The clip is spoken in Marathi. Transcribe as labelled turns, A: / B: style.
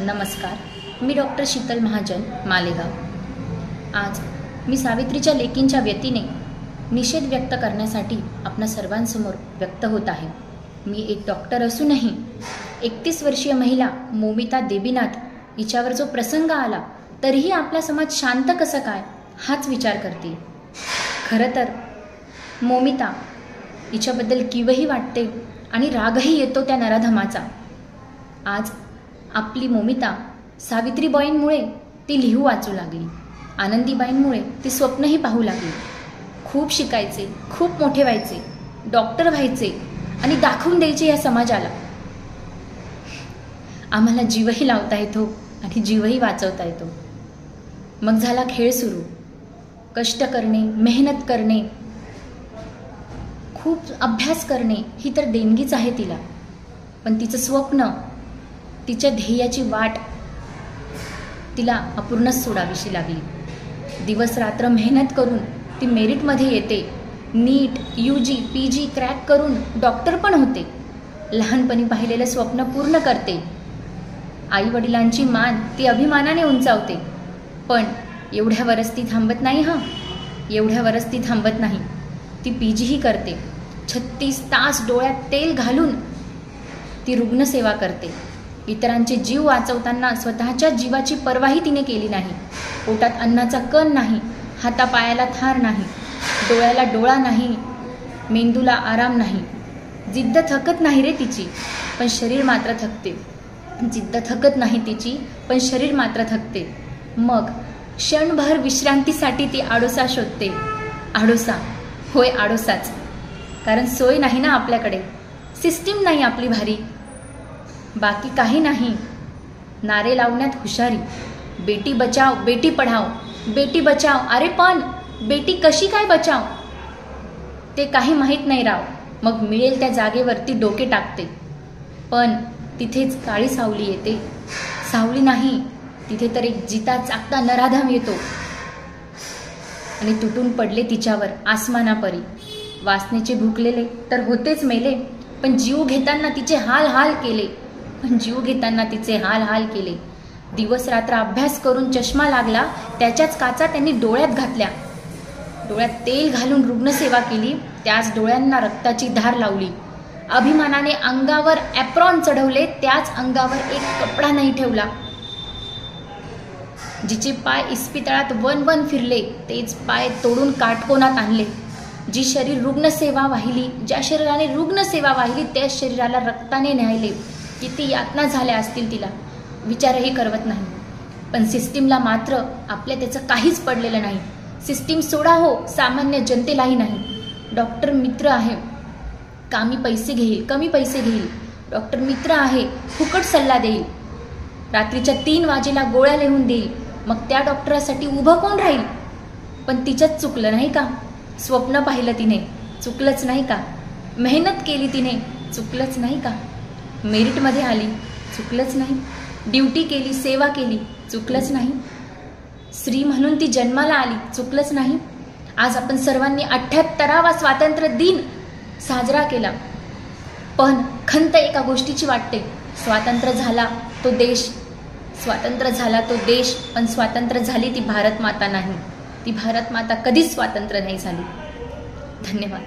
A: नमस्कार, मी डॉक्टर शीतल महाजन, मालेगाव। आज मी सावित्रीच्या लेकींच्या व्यतीने निषेध व्यक्त करण्यासाठी आपणा सर्वांसमोर व्यक्त होत आहे। मी एक डॉक्टर असूनही 31 वर्षीय महिला मोमिता देबीनाथ हिच्यावर जो प्रसंग आला तरीही आपला समाज शांत कसा काय हाच विचार करते। खरं तर मोमिता हिच्याबद्दल किवही वाटते आणि रागही येतो त्या नराधमाचा। आज आपली मोमिता सावित्रीबाईंमुळे ती लिहू वाचू लागली, आनंदीबाईंमुळे ती स्वप्नही पाहू लागली। खूप शिकायचे, खूप मोठे व्हायचे, डॉक्टर व्हायचे आणि दाखवून द्यायचे या समाजाला। आम्हाला जीवही लावता येतो आणि जीवही वाचवता येतो। मग झाला खेळ सुरू। कष्ट करणे, मेहनत करणे, खूप अभ्यास करणे ही तर देणगीच आहे तिला। पण तिचं स्वप्न, तिच्या ध्येयाची वाट तिला अपूर्णच सोडावीशी लागली। दिवस रात्र मेहनत करून ती मेरिटमध्ये येते। नीट, UG, PG क्रॅक करून डॉक्टर पण होते। लहानपणी पाहिलेलं स्वप्न पूर्ण करते। आई वडिलांची मान ती अभिमानाने उंचावते। पण एवढ्यावरच ती थांबत नाही। एवढ्यावरच ती थांबत नाही, ती PGही करते। 36 तास डोळ्यात तेल घालून ती रुग्णसेवा करते। इतरांचे जीव वाचवताना स्वतःच्या जीवाची पर्वाही तिने केली नाही। पोटात अन्नाचा कण नाही, हातापायाला थार नाही, डोळ्याला डोळा नाही, मेंदूला आराम नाही। जिद्द थकत नाही रे तिची, पण शरीर मात्र थकते। जिद्द थकत नाही तिची, पण शरीर मात्र थकते। मग क्षणभर विश्रांतीसाठी ती आडोसा शोधते। आडोसा, होय आडोसाच। कारण सोय नाही ना आपल्याकडे, सिस्टीम नाही आपली भारी, बाकी काही नाही। नारे लावण्यात हुशारी, बेटी बचाव, बेटी पढाव, बेटी बचाव। अरे पण बेटी कशी काय बचाव ते काही माहीत नाही राव। मग मिळेल त्या जागेवरती डोके टाकते। पण तिथेच काळी सावली येते। सावली नाही, तिथे तर एक जिता चाकता नराधम येतो आणि तुटून पडले तिच्यावर आसमानापरी। वासनेचे भुकलेले तर होतेच मेले, पण जीव घेताना तिचे हाल हाल केले। दिवस रात्र अभ्यास करून चष्मा लागला, त्याच्याच काचा त्यांनी डोळ्यात घातल्या। डोळ्यात तेल घालून रुग्णसेवा केली, त्याच डोळ्यांना रक्ताची धार लावली। अभिमानाने अंगावर ॲप्रॉन चढवले, त्याच अंगावर एक कपडा नाही ठेवला। जिचे पाय इस्पितळात वन फिरले, तेच पाय तोडून काटकोनात आणले। जी शरीर रुग्णसेवा वाहिली, ज्या शरीराने रुग्णसेवा वाहिली, त्या शरीराला रक्ताने न्यायले। किती यातना झाल्या असतील तिला, विचारही करवत नाही। पण सिस्टीमला मात्र आपल्या त्याचं काहीच पडलेलं नाही। सिस्टीम सोडा हो, सामान्य जनतेलाही नाही। डॉक्टर मित्र आहे, कमी पैसे घेईल। डॉक्टर मित्र आहे, फुकट सल्ला देईल। रात्रीच्या 3 वाजेला गोळ्या लिहून देईल। मग त्या डॉक्टरासाठी उभं कोण राहील? पण तिच्यात चुकलं नाही का? स्वप्न पाहिलं तिने, चुकलंच नाही का? मेहनत केली तिने, चुकलंच नाही का? मेरिटमध्ये आली, चुकलंच नाही? ड्युटी केली, सेवा केली, चुकलंच नाही? स्त्री म्हणून ती जन्माला आली, चुकलंच नाही? आज आपण सर्वांनी 78वा स्वातंत्र्य दिन साजरा केला। पण खंत एका गोष्टीची वाटते, स्वातंत्र्य झाला तो देश, पण स्वातंत्र्य झाली ती भारत माता नाही। ती भारत माता कधीच स्वातंत्र्य नाही झाली। धन्यवाद।